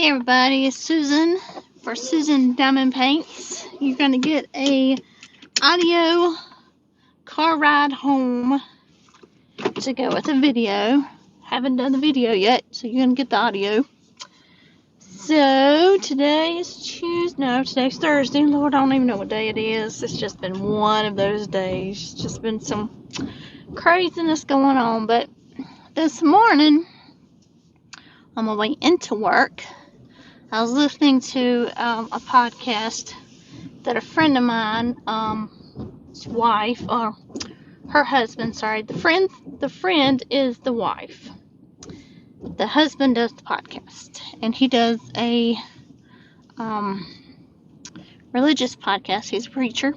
Hey everybody, it's Susan for Susan Diamond Paints. You're going to get a audio car ride home to go with the video. Haven't done the video yet, so you're going to get the audio. So today is today's Thursday. Lord, I don't even know what day it is. It's just been one of those days. It's just been some craziness going on. But this morning, on my way into work, I was listening to a podcast that a friend of mine, his wife, or her husband, sorry, the friend is the wife. The husband does the podcast, and he does a religious podcast. He's a preacher.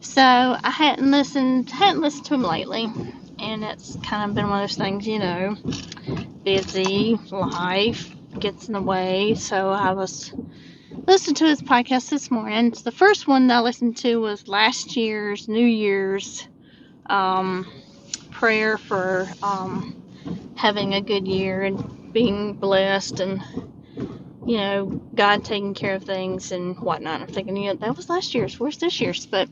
So I hadn't listened to him lately, and it's kind of been one of those things, busy life gets in the way. So I was listening to his podcast this morning. The first one that I listened to was last year's New Year's prayer for having a good year and being blessed and God taking care of things and whatnot. I'm thinking, that was last year's. Where's this year's? But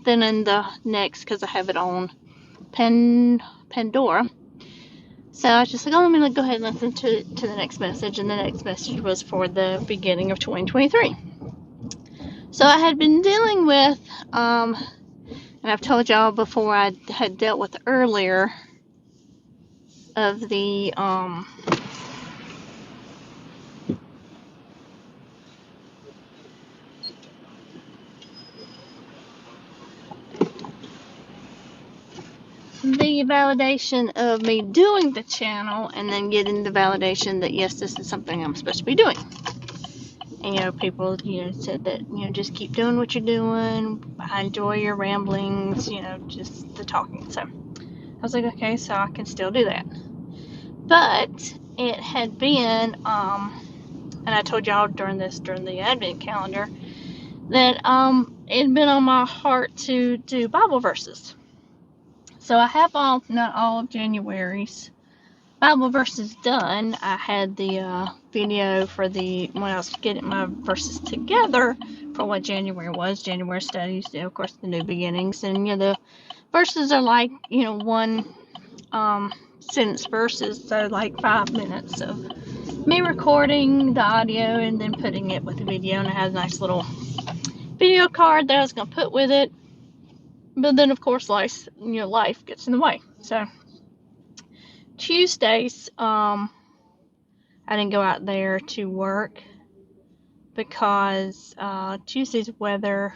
then in the next, because I have it on Pandora. So I was just like, let me go ahead and listen to the next message. And the next message was for the beginning of 2023. So I had been dealing with, and I've told y'all before, I had dealt with earlier of the, validation of me doing the channel, and then getting the validation that yes, this is something I'm supposed to be doing. And people said that just keep doing what you're doing. I enjoy your ramblings, just the talking. So I was like, okay, so I can still do that. But it had been and I told y'all during the Advent calendar that it had been on my heart to do Bible verses. So I have not all of January's Bible verses done. I had the video for when I was getting my verses together for what January was. January studies, of course, the new beginnings. And, the verses are like, one sentence verses. So like 5 minutes of me recording the audio and then putting it with the video. And I had a nice little video card that I was going to put with it. But then, of course, life gets in the way. So Tuesdays, I didn't go out there to work because Tuesday's weather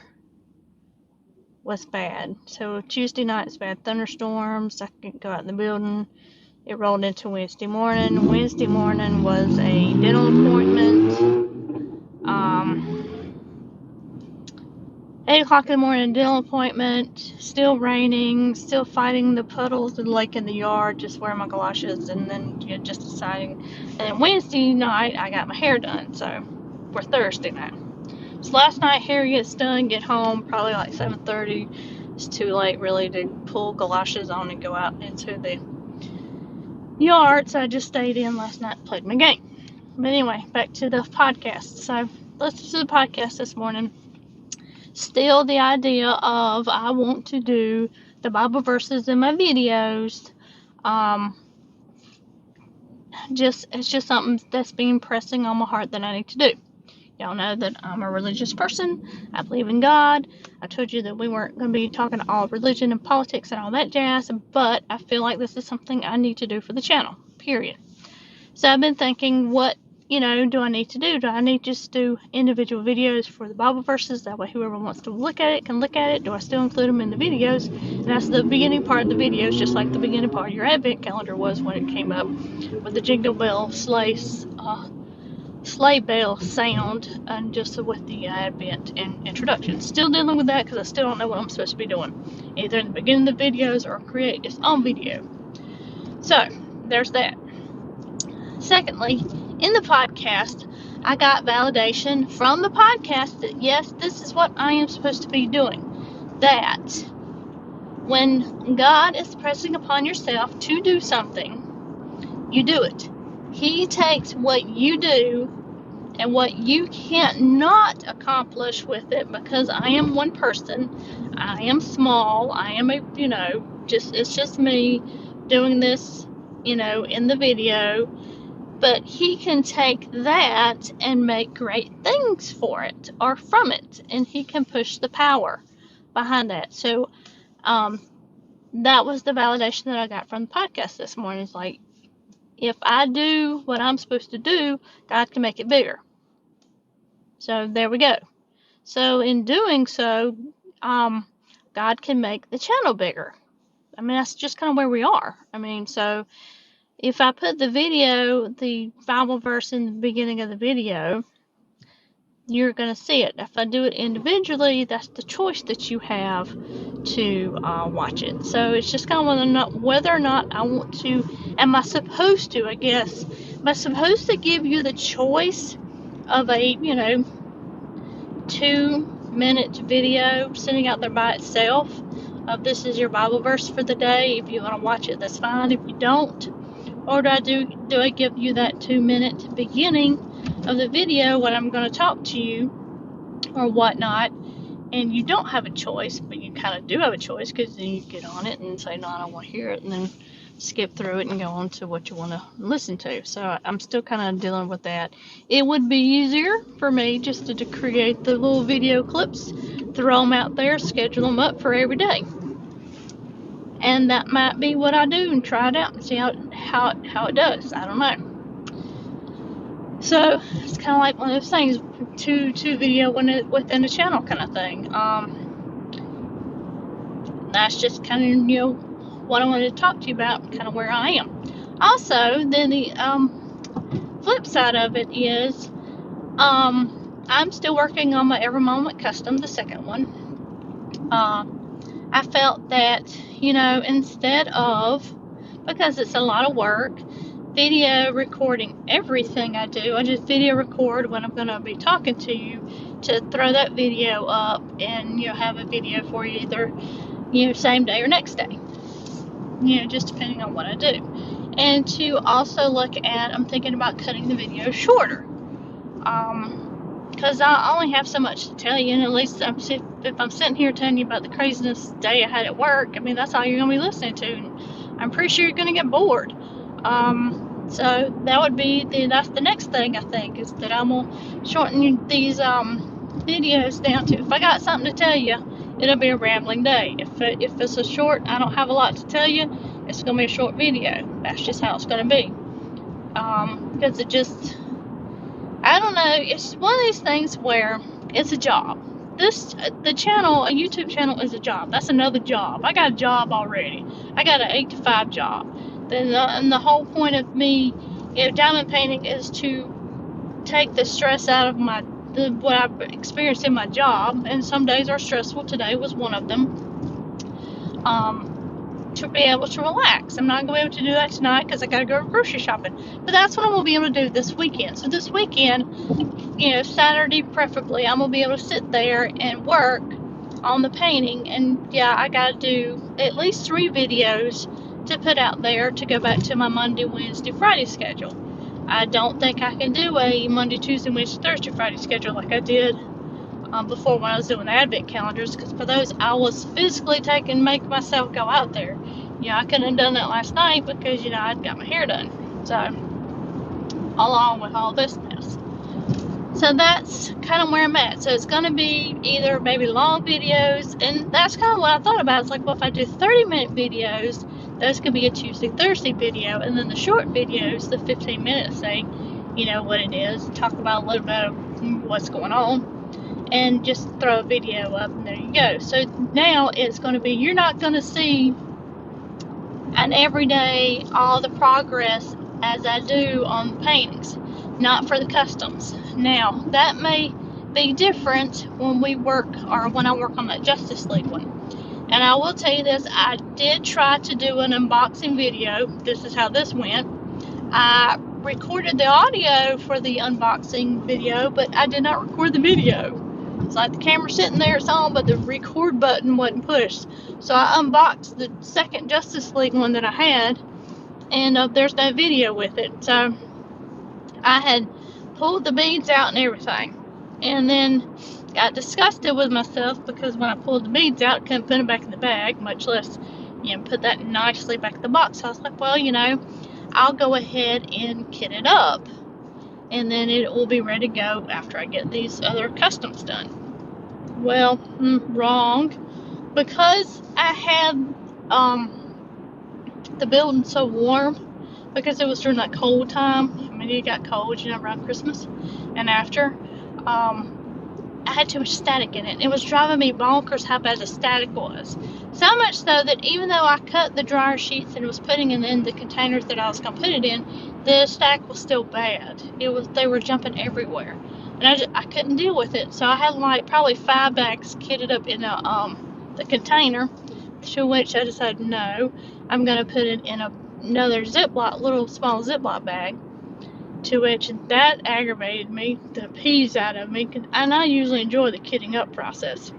was bad. So Tuesday night is bad, thunderstorms. I couldn't go out in the building. It rolled into Wednesday morning. Wednesday morning was a dental appointment. 8 o'clock in the morning, dental appointment, still raining, still fighting the puddles and lake in the yard, just wearing my galoshes, and then just deciding. And then Wednesday night, I got my hair done, so we're Thursday now. So last night, hair gets done, get home, probably like 7:30. It's too late, really, to pull galoshes on and go out into the yard, so I just stayed in last night and played my game. But anyway, back to the podcast. So let's do the podcast this morning. Still the idea of I want to do the Bible verses in my videos. It's just something that's been pressing on my heart that I need to do. Y'all know that I'm a religious person. I believe in God. I told you that we weren't going to be talking all religion and politics and all that jazz, but I feel like this is something I need to do for the channel, period. So I've been thinking, what do I need to do? Do I need to just do individual videos for the Bible verses? That way whoever wants to look at it can look at it. Do I still include them in the videos? And that's the beginning part of the videos, just like the beginning part of your Advent calendar was when it came up with the jingle bell sleigh bell sound, and just with the Advent and introduction. Still dealing with that because I still don't know what I'm supposed to be doing. Either in the beginning of the videos or create its own video. So, there's that. Secondly, in the podcast, I got validation from the podcast that yes, this is what I am supposed to be doing. That when God is pressing upon yourself to do something, you do it. He takes what you do and what you can't not accomplish with it, because I am one person, I am small, I am it's just me doing this, in the video, but he can take that and make great things for it or from it, and he can push the power behind that. So that was the validation that I got from the podcast this morning. It's like, if I do what I'm supposed to do, God can make it bigger. So there we go. So in doing so, God can make the channel bigger. I mean, that's just kind of where we are. I mean, so if I put the Bible verse in the beginning of the video, you're going to see it. If I do it individually, that's the choice that you have to watch it. So it's just kind of whether or not I want to, am I supposed to, I guess, am I supposed to give you the choice of a, 2-minute video sitting out there by itself of this is your Bible verse for the day? If you want to watch it, that's fine. If you don't, or do I give you that 2-minute beginning of the video when I'm going to talk to you or whatnot, and you don't have a choice, but you kind of do have a choice, because then you get on it and say, no, I don't want to hear it, and then skip through it and go on to what you want to listen to. So I'm still kind of dealing with that. It would be easier for me just to create the little video clips, throw them out there, schedule them up for every day. And that might be what I do, and try it out and see how it does. I don't know. So it's kind of like one of those things, two video within a channel kind of thing. That's just kind of what I wanted to talk to you about, kind of where I am. Also, then the flip side of it is, I'm still working on my EverMoment custom, the second one. I felt that, instead of, because it's a lot of work, video recording everything I do, I just video record when I'm going to be talking to you, to throw that video up and, have a video for you either, same day or next day, just depending on what I do. And to also look at, I'm thinking about cutting the video shorter. Because I only have so much to tell you, and at least if I'm sitting here telling you about the craziness day I had at work, I mean, that's all you're going to be listening to, and I'm pretty sure you're going to get bored. So that would be, that's the next thing I think, is that I'm going to shorten these videos down to, if I got something to tell you, it'll be a rambling day. If it's a short, I don't have a lot to tell you, it's going to be a short video. That's just how it's going to be. Because it just, I don't know, it's one of these things where it's a job. The channel, a YouTube channel, is a job. That's another job. I got a job already. I got an 8 to 5 job. And the whole point of me, diamond painting, is to take the stress out of what I've experienced in my job. And some days are stressful. Today was one of them. To be able to relax. I'm not going to be able to do that tonight because I got to go grocery shopping. But that's what I'm going to be able to do this weekend. So this weekend, Saturday preferably, I'm going to be able to sit there and work on the painting. And yeah, I got to do at least 3 videos to put out there to go back to my Monday, Wednesday, Friday schedule. I don't think I can do a Monday, Tuesday, Wednesday, Thursday, Friday schedule like I did before when I was doing the advent calendars, because for those I was physically make myself go out there. I couldn't have done that last night because I'd got my hair done, so along with all this mess. So that's kind of where I'm at. So it's going to be either maybe long videos, and that's kind of what I thought about. It's like, well, if I do 30-minute videos, those could be a Tuesday, Thursday video, and then the short videos, the 15 minutes, say what it is, talk about a little bit of what's going on, and just throw a video up, and there you go. So now it's going to be, you're not going to see an everyday all the progress as I do on the paintings, not for the customs. Now that may be different when we work, or when I work on that Justice League one. And I will tell you this, I did try to do an unboxing video. This is how this went. I recorded the audio for the unboxing video, but I did not record the video. It's like the camera's sitting there, it's on, but the record button wasn't pushed. So I unboxed the second Justice League one that I had, and there's no video with it. So I had pulled the beads out and everything. And then got disgusted with myself because when I pulled the beads out, couldn't put them back in the bag, much less, put that nicely back in the box. So I was like, well, I'll go ahead and kit it up, and then it will be ready to go after I get these other customs done. Well, wrong, because I had the building so warm, because it was during that cold time. I mean, it got cold, around Christmas and after. I had too much static in it. It was driving me bonkers how bad the static was. So much so that even though I cut the dryer sheets and was putting it in the containers that I was going to put it in, the static was still bad. They were jumping everywhere. And I couldn't deal with it. So I had probably 5 bags kitted up in the container, to which I decided, no, I'm going to put it in another little small Ziploc bag. To which that aggravated me, the peas out of me, and I usually enjoy the kitting up process.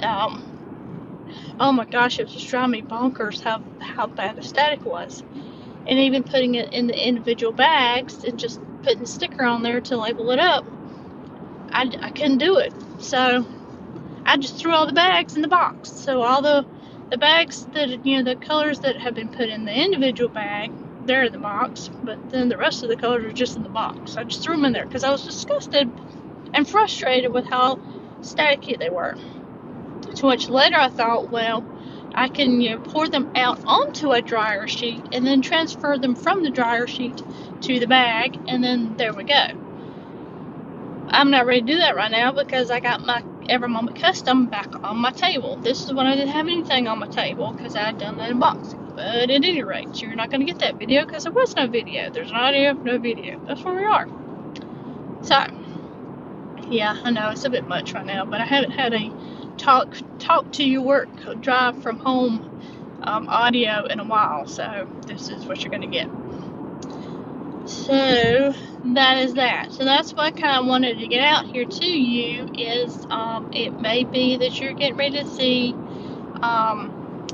Oh my gosh, it was just driving me bonkers how bad the static was. And even putting it in the individual bags and just putting a sticker on there to label it up, I couldn't do it. So I just threw all the bags in the box. So all the bags that, the colors that have been put in the individual bag, they're in the box, but then the rest of the colors are just in the box. I just threw them in there because I was disgusted and frustrated with how staticky they were. To which later I thought, well, I can pour them out onto a dryer sheet and then transfer them from the dryer sheet to the bag, and then there we go. I'm not ready to do that right now because I got my EverMoment Custom back on my table. This is when I didn't have anything on my table because I had done that unboxing. But at any rate, you're not going to get that video because there was no video. There's an audio, no video. That's where we are. So, yeah, I know it's a bit much right now, but I haven't had a talk to your work, drive from home audio in a while. So this is what you're going to get. So that is that. So that's what I kind of wanted to get out here to you is it may be that you're getting ready to see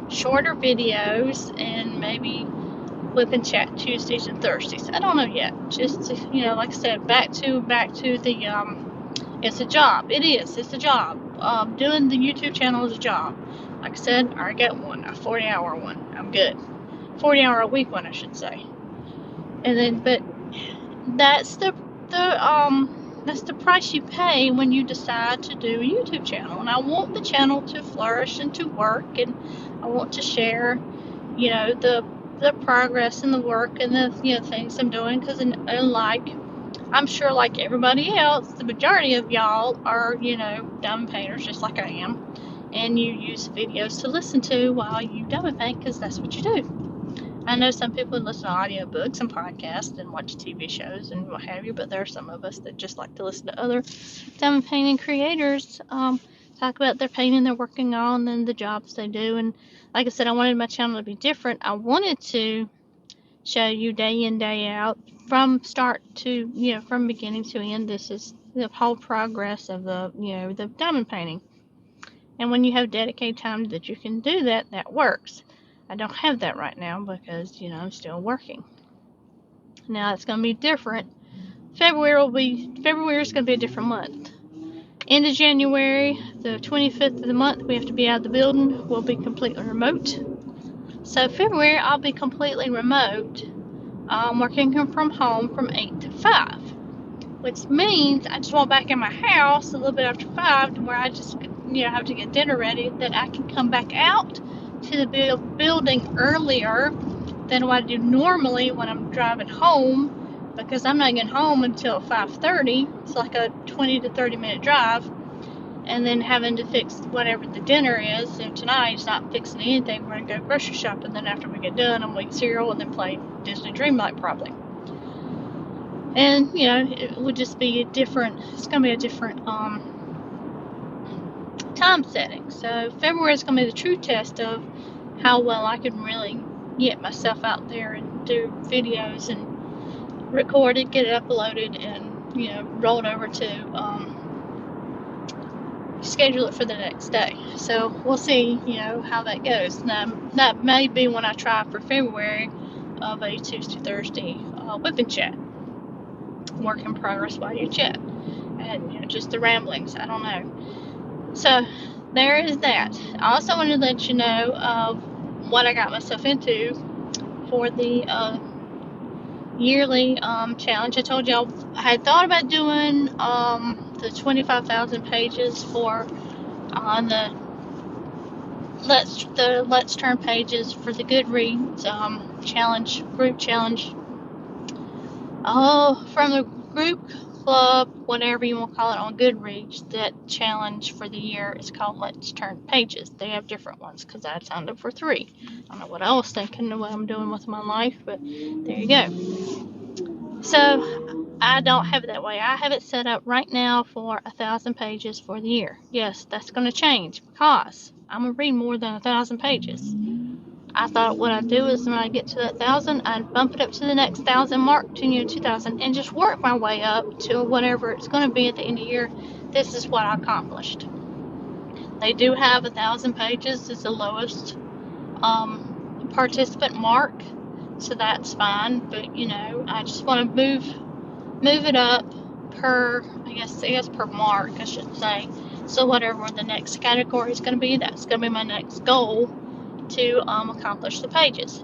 shorter videos and maybe Whip and Chat Tuesdays and Thursdays. I don't know yet. Just to, like I said, back to the it's a job. It is. It's a job. Doing the YouTube channel is a job. Like I said, I already got one, a 40-hour one. I'm good. 40-hour-a-week one, I should say. And then, but that's the price you pay when you decide to do a YouTube channel. And I want the channel to flourish and to work, and I want to share, the progress and the work and the things I'm doing. Because I'm sure like everybody else, the majority of y'all are diamond painters just like I am, and you use videos to listen to while you diamond paint because that's what you do. I know some people listen to audiobooks and podcasts and watch TV shows and what have you, but there are some of us that just like to listen to other diamond painting creators talk about their painting they're working on and the jobs they do. And like I said, I wanted my channel to be different. I wanted to show you day in, day out, from start to, from beginning to end. This is the whole progress of the diamond painting. And when you have dedicated time that you can do that, that works. I don't have that right now because, I'm still working. Now it's going to be different. February is going to be a different month. End of January, the 25th of the month, we have to be out of the building. We'll be completely remote. So February, I'll be completely remote, working from home from 8 to 5. Which means I just walk back in my house a little bit after 5 to where I just, have to get dinner ready, that I can come back out to the building earlier than what I do normally when I'm driving home, because I'm not getting home until 5:30. It's like a 20 to 30 minute drive, and then having to fix whatever the dinner is. So tonight it's not fixing anything. We're going to go grocery shopping, then after we get done, I'm going to eat cereal and then play Disney Dreamlight probably. And, it would just be it's going to be a different time setting. So February is going to be the true test of how well I can really get myself out there and do videos and record it, get it uploaded, and roll it over to schedule it for the next day. So we'll see how that goes. Now that may be when I try for February of a Tuesday, Thursday Whip and Chat. work in progress while you chat. And you know, just the ramblings, I don't know. So there is that. I also wanted to let you know of what I got myself into for the yearly challenge. I told y'all I had thought about doing the 25,000 pages for on the Let's Turn pages for the Goodreads challenge, group challenge. Oh, from the group club, whatever you want to call it, on Goodreads. That challenge for the year is called Let's Turn Pages. They have different ones because I signed up for 3. I don't know what I was thinking of what I'm doing with my life, but there you go. So I don't have it that way. I have it set up right now for 1,000 pages for the year. Yes, that's going to change because I'm going to read more than 1,000 pages. I thought what I'd do is when I get to that 1,000, I'd bump it up to the next 1,000 mark to 2,000 and just work my way up to whatever it's going to be at the end of the year. This is what I accomplished. They do have 1,000 pages as the lowest participant mark, so that's fine. But you know, I just want to move it up per, I guess per mark, I should say. So whatever the next category is going to be, that's going to be my next goal to accomplish the pages.